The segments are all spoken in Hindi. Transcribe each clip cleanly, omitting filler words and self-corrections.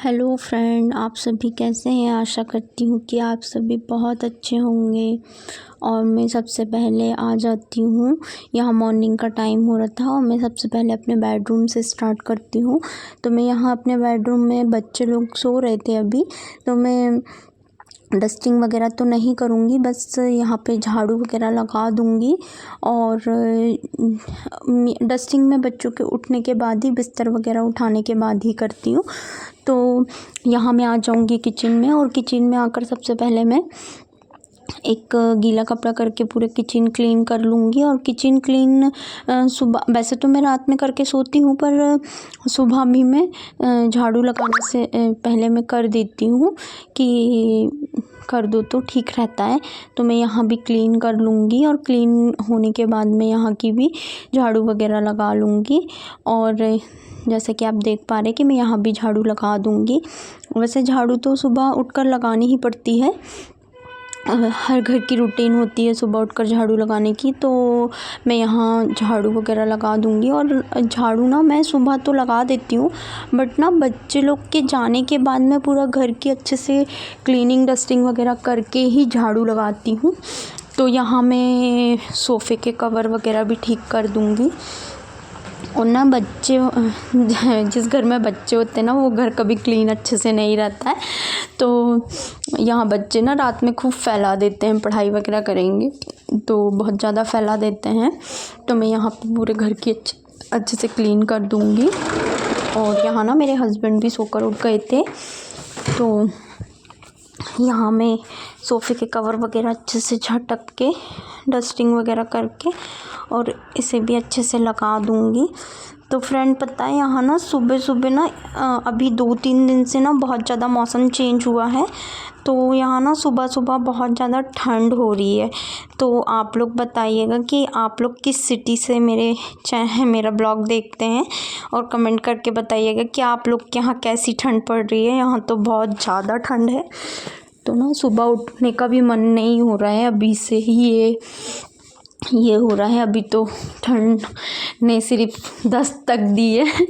हेलो फ्रेंड, आप सभी कैसे हैं। आशा करती हूँ कि आप सभी बहुत अच्छे होंगे। और मैं सबसे पहले आ जाती हूँ। यहाँ मॉर्निंग का टाइम हो रहा था और मैं सबसे पहले अपने बेडरूम से स्टार्ट करती हूँ। तो मैं यहाँ अपने बेडरूम में, बच्चे लोग सो रहे थे अभी, तो मैं डस्टिंग वगैरह तो नहीं करूँगी, बस यहाँ पे झाड़ू वगैरह लगा दूँगी। और डस्टिंग में बच्चों के उठने के बाद ही, बिस्तर वगैरह उठाने के बाद ही करती हूँ। तो यहाँ मैं आ जाऊँगी किचन में, और किचन में आकर सबसे पहले मैं एक गीला कपड़ा करके पूरे किचन क्लीन कर लूँगी। और किचन क्लीन सुबह, वैसे तो मैं रात में करके सोती हूँ, पर सुबह भी मैं झाड़ू लगाने से पहले मैं कर देती हूँ कि कर दो तो ठीक रहता है। तो मैं यहाँ भी क्लीन कर लूँगी, और क्लीन होने के बाद मैं यहाँ की भी झाड़ू वगैरह लगा लूँगी। और जैसे कि आप देख पा रहे हैं कि मैं यहाँ भी झाड़ू लगा दूँगी। वैसे झाड़ू तो सुबह उठकर लगानी ही पड़ती है, हर घर की रूटीन होती है सुबह उठकर झाड़ू लगाने की। तो मैं यहाँ झाड़ू वगैरह लगा दूँगी। और झाड़ू ना मैं सुबह तो लगा देती हूँ, बट ना बच्चे लोग के जाने के बाद मैं पूरा घर की अच्छे से क्लीनिंग डस्टिंग वगैरह करके ही झाड़ू लगाती हूँ। तो यहाँ मैं सोफ़े के कवर वगैरह भी ठीक कर दूँगी। और ना बच्चे, जिस घर में बच्चे होते हैं ना, वो घर कभी क्लीन अच्छे से नहीं रहता है। तो यहाँ बच्चे ना रात में खूब फैला देते हैं, पढ़ाई वगैरह करेंगे तो बहुत ज़्यादा फैला देते हैं। तो मैं यहाँ पे पूरे घर की अच्छे से क्लीन कर दूँगी। और यहाँ ना मेरे हस्बैंड भी सोकर उठ गए थे, तो यहाँ मैं सोफ़े के कवर वगैरह अच्छे से झटक के, डस्टिंग वगैरह करके, और इसे भी अच्छे से लगा दूँगी। तो फ्रेंड, पता है यहाँ ना सुबह सुबह ना अभी 2-3 दिन से ना बहुत ज़्यादा मौसम चेंज हुआ है। तो यहाँ ना सुबह सुबह बहुत ज़्यादा ठंड हो रही है। तो आप लोग बताइएगा कि आप लोग किस सिटी से मेरा ब्लॉग देखते हैं, और कमेंट करके बताइएगा कि आप लोग के यहाँ कैसी ठंड पड़ रही है। यहाँ तो बहुत ज़्यादा ठंड है, तो ना सुबह उठने का भी मन नहीं हो रहा है। अभी से ही ये हो रहा है। अभी तो ठंड ने सिर्फ दस्तक दी है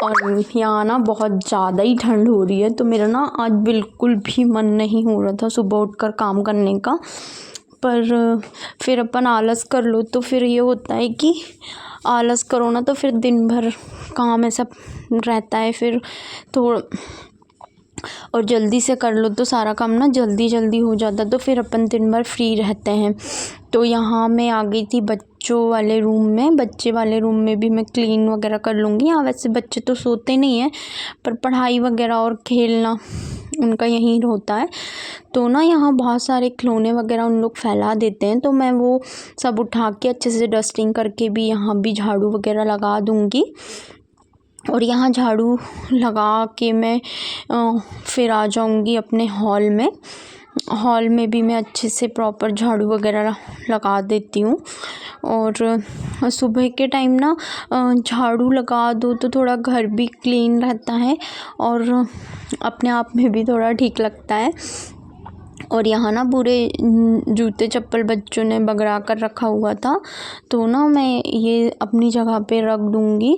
और यहाँ ना बहुत ज़्यादा ही ठंड हो रही है। तो मेरा ना आज बिल्कुल भी मन नहीं हो रहा था सुबह उठकर काम करने का, पर फिर अपन आलस कर लो तो फिर ये होता है कि आलस करो ना तो फिर दिन भर काम ऐसा रहता है फिर थोड़ा, और जल्दी से कर लो तो सारा काम ना जल्दी जल्दी हो जाता, तो फिर अपन दिन भर फ्री रहते हैं। तो यहाँ मैं आ गई थी बच्चे वाले रूम में भी मैं क्लीन वगैरह कर लूँगी। यहाँ वैसे बच्चे तो सोते नहीं हैं, पर पढ़ाई वगैरह और खेलना उनका यहीं होता है। तो ना यहाँ बहुत सारे खिलौने वगैरह उन लोग फैला देते हैं, तो मैं वो सब उठा के अच्छे से डस्टिंग करके भी यहाँ भी झाड़ू वगैरह लगा दूँगी। और यहाँ झाड़ू लगा के मैं फिर आ जाऊँगी अपने हॉल में भी मैं अच्छे से प्रॉपर झाड़ू वगैरह लगा देती हूँ। और सुबह के टाइम ना झाड़ू लगा दो तो थोड़ा घर भी क्लीन रहता है, और अपने आप में भी थोड़ा ठीक लगता है। और यहाँ ना पूरे जूते चप्पल बच्चों ने बगड़ा कर रखा हुआ था, तो ना मैं ये अपनी जगह पे रख दूँगी।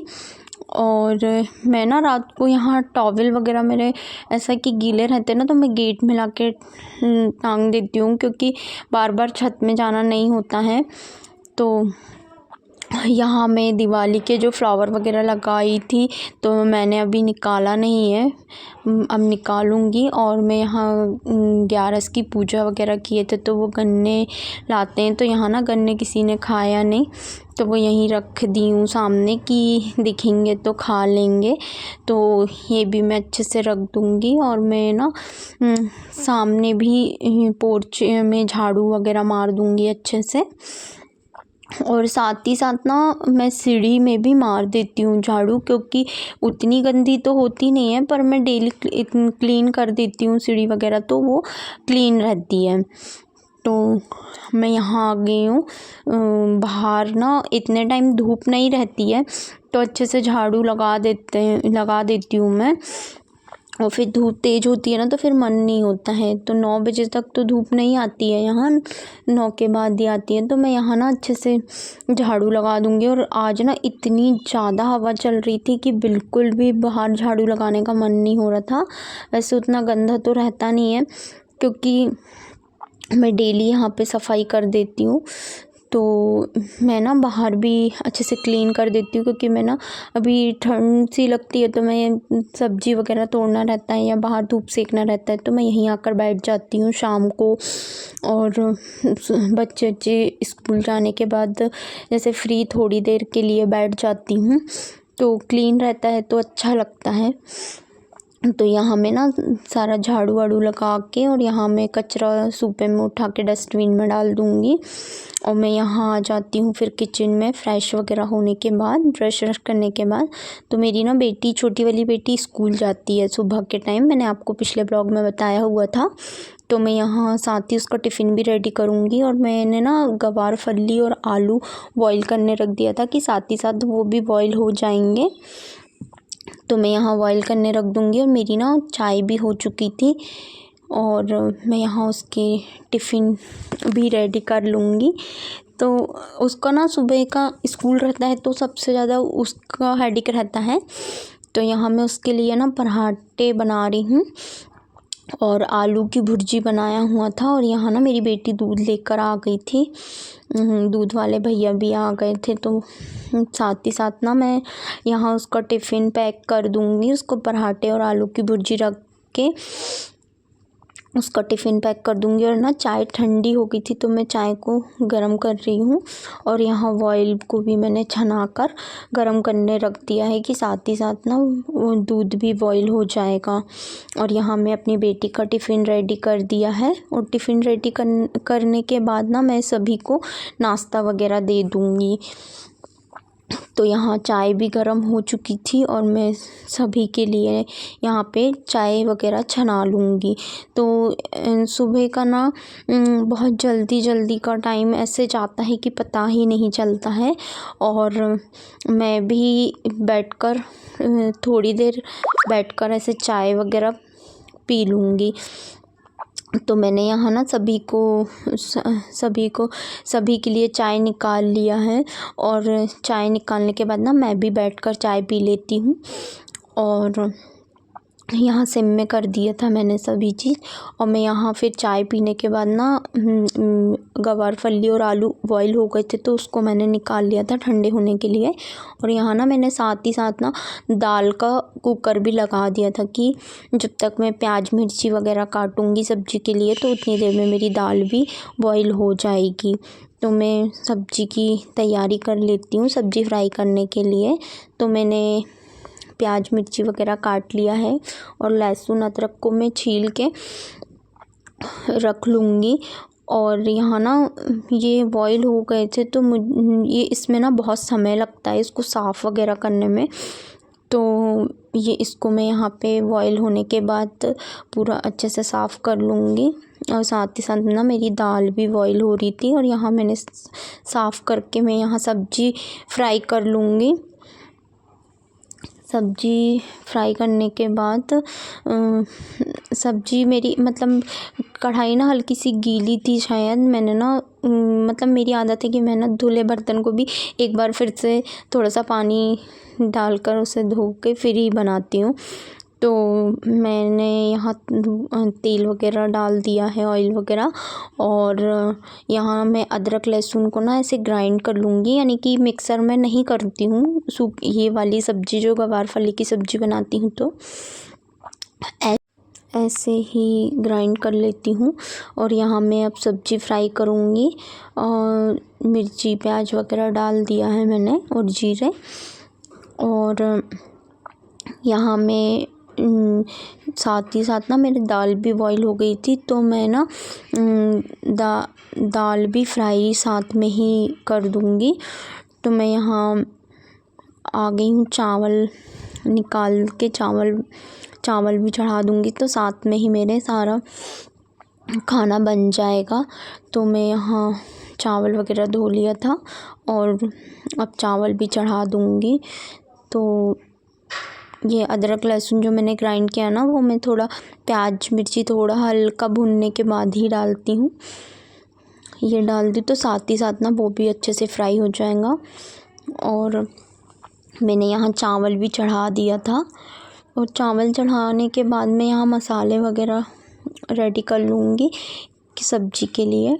और मैं ना रात को यहाँ टॉवल वगैरह मेरे ऐसा कि गीले रहते हैं ना, तो मैं गेट में लाके टांग देती हूँ, क्योंकि बार बार छत में जाना नहीं होता है। तो यहाँ मैं दिवाली के जो फ्लावर वगैरह लगाई थी, तो मैंने अभी निकाला नहीं है, अब निकालूंगी। और मैं यहाँ 11 की पूजा वगैरह किए थे, तो वो गन्ने लाते हैं, तो यहाँ ना गन्ने किसी ने खाया नहीं, तो वो यहीं रख दी हूँ सामने कि दिखेंगे तो खा लेंगे। तो ये भी मैं अच्छे से रख दूँगी। और मैं ना सामने भी पोर्च में झाड़ू वगैरह मार दूँगी अच्छे से। और साथ ही साथ ना मैं सीढ़ी में भी मार देती हूँ झाड़ू, क्योंकि उतनी गंदी तो होती नहीं है, पर मैं डेली क्लीन कर देती हूँ सीढ़ी वगैरह, तो वो क्लीन रहती है। तो मैं यहाँ आ गई हूँ। बाहर ना इतने टाइम धूप नहीं रहती है, तो अच्छे से झाड़ू लगा देती हूँ मैं। और फिर धूप तेज़ होती है ना तो फिर मन नहीं होता है। तो 9 बजे तक तो धूप नहीं आती है यहाँ, 9 के बाद ही आती है। तो मैं यहाँ ना अच्छे से झाड़ू लगा दूँगी। और आज ना इतनी ज़्यादा हवा चल रही थी कि बिल्कुल भी बाहर झाड़ू लगाने का मन नहीं हो रहा था। वैसे उतना गंदा तो रहता नहीं है क्योंकि मैं डेली यहाँ पे सफाई कर देती हूँ। तो मैं ना बाहर भी अच्छे से क्लीन कर देती हूँ क्योंकि मैं ना अभी ठंड सी लगती है तो मैं सब्ज़ी वगैरह तोड़ना रहता है या बाहर धूप सेकना रहता है तो मैं यहीं आकर बैठ जाती हूँ शाम को। और बच्चे स्कूल जाने के बाद जैसे फ्री थोड़ी देर के लिए बैठ जाती हूँ तो क्लीन रहता है तो अच्छा लगता है। तो यहाँ मैं ना सारा झाड़ू वाड़ू लगा के और यहाँ मैं कचरा सूपे में उठा के डस्टबिन में डाल दूँगी। और मैं यहाँ आ जाती हूँ फिर किचन में फ्रेश वगैरह होने के बाद, ब्रश व्रश करने के बाद। तो मेरी ना बेटी, छोटी वाली बेटी स्कूल जाती है सुबह के टाइम, मैंने आपको पिछले ब्लॉग में बताया हुआ था। तो मैं यहाँ साथ ही उसका टिफ़िन भी रेडी करूँगी। और मैंने ना गवार फली और आलू बॉईल करने रख दिया था कि साथ ही साथ वो भी बॉईल हो जाएंगे। तो मैं यहाँ बॉईल करने रख दूँगी। और मेरी ना चाय भी हो चुकी थी और मैं यहाँ उसके टिफ़िन भी रेडी कर लूँगी। तो उसका ना सुबह का स्कूल रहता है तो सबसे ज़्यादा उसका हेडेक रहता है। तो यहाँ मैं उसके लिए ना पराठे बना रही हूँ और आलू की भुर्जी बनाया हुआ था। और यहाँ ना मेरी बेटी दूध लेकर आ गई थी, दूध वाले भैया भी आ गए थे। तो साथ ही साथ ना मैं यहाँ उसका टिफ़िन पैक कर दूँगी, उसको पराठे और आलू की भुर्जी रख के उसका टिफ़िन पैक कर दूँगी। और ना चाय ठंडी हो गई थी तो मैं चाय को गरम कर रही हूँ। और यहाँ बॉयल को भी मैंने छना कर गरम करने रख दिया है कि साथ ही साथ ना वो दूध भी बॉयल हो जाएगा। और यहाँ मैं अपनी बेटी का टिफ़िन रेडी कर दिया है। और टिफ़िन रेडी करने के बाद ना मैं सभी को नाश्ता वगैरह दे दूँगी। तो यहाँ चाय भी गर्म हो चुकी थी और मैं सभी के लिए यहाँ पे चाय वगैरह छना लूँगी। तो सुबह का ना बहुत जल्दी का टाइम ऐसे जाता है कि पता ही नहीं चलता है। और मैं भी बैठकर थोड़ी देर बैठकर ऐसे चाय वगैरह पी लूँगी। तो मैंने यहाँ ना सभी के लिए चाय निकाल लिया है। और चाय निकालने के बाद ना मैं भी बैठकर चाय पी लेती हूँ। और यहाँ सिम में कर दिया था मैंने सभी चीज़। और मैं यहाँ फिर चाय पीने के बाद ना गवार फली और आलू बॉईल हो गए थे तो उसको मैंने निकाल लिया था ठंडे होने के लिए। और यहाँ ना मैंने साथ ही साथ ना दाल का कुकर भी लगा दिया था कि जब तक मैं प्याज मिर्ची वगैरह काटूँगी सब्ज़ी के लिए तो उतनी देर में मेरी दाल भी बॉईल हो जाएगी। तो मैं सब्ज़ी की तैयारी कर लेती हूँ सब्ज़ी फ्राई करने के लिए। तो मैंने प्याज मिर्ची वगैरह काट लिया है और लहसुन अदरक को मैं छील के रख लूँगी। और यहाँ ना ये बॉईल हो गए थे तो ये इसमें ना बहुत समय लगता है इसको साफ़ वगैरह करने में। तो ये इसको मैं यहाँ पे बॉईल होने के बाद पूरा अच्छे से साफ़ कर लूँगी। और साथ ही साथ ना मेरी दाल भी बॉईल हो रही थी और यहाँ मैंने साफ़ करके मैं यहाँ सब्ज़ी फ्राई कर लूँगी। सब्ज़ी फ्राई करने के बाद सब्ज़ी मेरी मतलब कढ़ाई ना हल्की सी गीली थी शायद। मैंने ना मतलब मेरी आदत है कि मैं ना धुले बर्तन को भी एक बार फिर से थोड़ा सा पानी डालकर उसे धो के फिर ही बनाती हूँ। तो मैंने यहाँ तेल वगैरह डाल दिया है, ऑयल वगैरह। और यहाँ मैं अदरक लहसुन को ना ऐसे ग्राइंड कर लूँगी, यानी कि मिक्सर में नहीं करती हूँ ये वाली सब्ज़ी जो गवार फली की सब्ज़ी बनाती हूँ तो ऐसे ही ग्राइंड कर लेती हूँ। और यहाँ मैं अब सब्ज़ी फ्राई करूँगी और मिर्ची प्याज वगैरह डाल दिया है मैंने और जीरे। और यहाँ मैं साथ ही साथ ना मेरी दाल भी बॉईल हो गई थी तो मैं ना दाल भी फ्राई साथ में ही कर दूँगी। तो मैं यहाँ आ गई हूँ, चावल निकाल के चावल भी चढ़ा दूँगी तो साथ में ही मेरे सारा खाना बन जाएगा। तो मैं यहाँ चावल वगैरह धो लिया था और अब चावल भी चढ़ा दूँगी। तो ये अदरक लहसुन जो मैंने ग्राइंड किया ना, वो मैं थोड़ा प्याज मिर्ची थोड़ा हल्का भूनने के बाद ही डालती हूँ। ये डाल दी तो साथ ही साथ ना वो भी अच्छे से फ्राई हो जाएगा। और मैंने यहाँ चावल भी चढ़ा दिया था, और चावल चढ़ाने के बाद मैं यहाँ मसाले वगैरह रेडी कर लूँगी कि सब्ज़ी के लिए।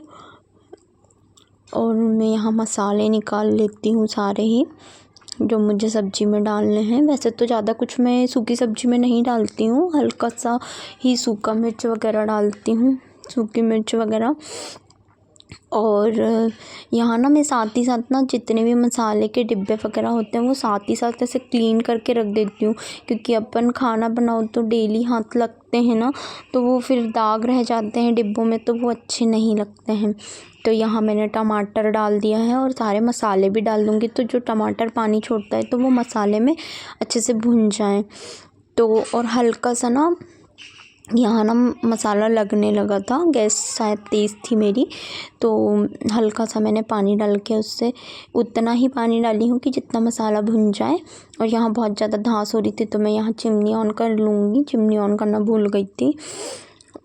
और मैं यहाँ मसाले निकाल लेती हूँ सारे ही जो मुझे सब्ज़ी में डालने हैं। वैसे तो ज़्यादा कुछ मैं सूखी सब्ज़ी में नहीं डालती हूँ, हल्का सा ही सूखा मिर्च वगैरह डालती हूँ, सूखी मिर्च वगैरह। और यहाँ ना मैं साथ ही साथ ना जितने भी मसाले के डिब्बे वगैरह होते हैं वो साथ ही साथ ऐसे क्लीन करके रख देती हूँ, क्योंकि अपन खाना बनाओ तो डेली हाथ लगते हैं ना, तो वो फिर दाग रह जाते हैं डिब्बों में, तो वो अच्छे नहीं लगते हैं। तो यहाँ मैंने टमाटर डाल दिया है और सारे मसाले भी डाल दूँगी, तो जो टमाटर पानी छोड़ता है तो वो मसाले में अच्छे से भुन जाएँ। तो और हल्का सा ना यहाँ ना मसाला लगने लगा था, गैस शायद तेज़ थी मेरी, तो हल्का सा मैंने पानी डाल के उससे उतना ही पानी डाली हूँ कि जितना मसाला भुन जाए। और यहाँ बहुत ज़्यादा धांस हो रही थी तो मैं यहाँ चिमनी ऑन कर लूँगी, चिमनी ऑन करना भूल गई थी।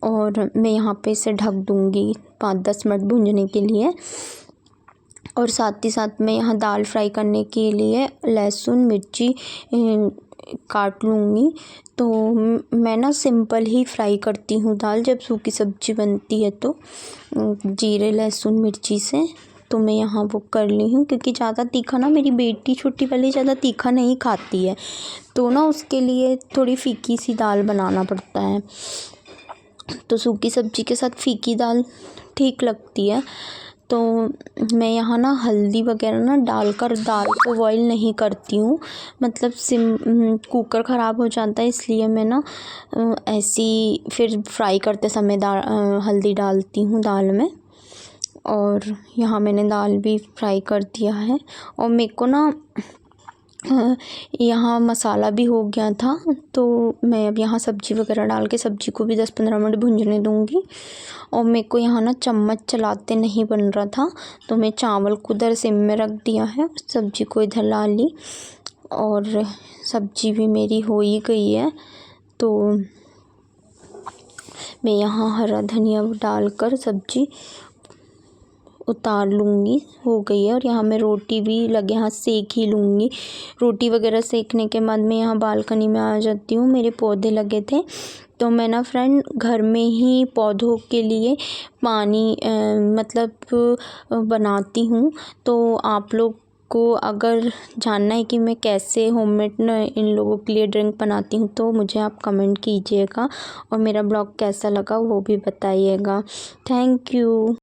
और मैं यहाँ पे इसे ढक दूँगी 5-10 मिनट भूनने के लिए। और साथ ही साथ मैं यहाँ दाल फ्राई करने के लिए लहसुन मिर्ची काट लूँगी। तो मैं ना सिंपल ही फ्राई करती हूँ दाल, जब सूखी सब्ज़ी बनती है तो जीरे लहसुन मिर्ची से। तो मैं यहाँ वो कर ली हूँ, क्योंकि ज़्यादा तीखा ना मेरी बेटी छोटी वाली ज़्यादा तीखा नहीं खाती है, तो ना उसके लिए थोड़ी फीकी सी दाल बनाना पड़ता है। तो सूखी सब्ज़ी के साथ फीकी दाल ठीक लगती है। तो मैं यहाँ ना हल्दी वगैरह ना डालकर दाल को बॉईल नहीं करती हूँ, मतलब कुकर ख़राब हो जाता है, इसलिए मैं ना ऐसी फिर फ्राई करते समय हल्दी डालती हूँ दाल में। और यहाँ मैंने दाल भी फ्राई कर दिया है। और मेरे को ना यहाँ मसाला भी हो गया था, तो मैं अब यहाँ सब्ज़ी वगैरह डाल के सब्ज़ी को भी 10-15 मिनट भूनने दूँगी। और मेरे को यहाँ ना चम्मच चलाते नहीं बन रहा था, तो मैं चावल को उधर सिम में रख दिया है, सब्ज़ी को इधर ला ली। और सब्ज़ी भी मेरी हो ही गई है, तो मैं यहाँ हरा धनिया डालकर सब्ज़ी उतार लूँगी, हो गई है। और यहाँ मैं रोटी भी लगे हाथ सेक ही लूँगी। रोटी वगैरह सेकने के बाद मैं यहाँ बालकनी में आ जाती हूँ। मेरे पौधे लगे थे, तो मैं ना फ्रेंड घर में ही पौधों के लिए पानी मतलब बनाती हूँ। तो आप लोग को अगर जानना है कि मैं कैसे होममेड ना इन लोगों के लिए ड्रिंक बनाती हूँ, तो मुझे आप कमेंट कीजिएगा। और मेरा ब्लॉग कैसा लगा वो भी बताइएगा। Thank you.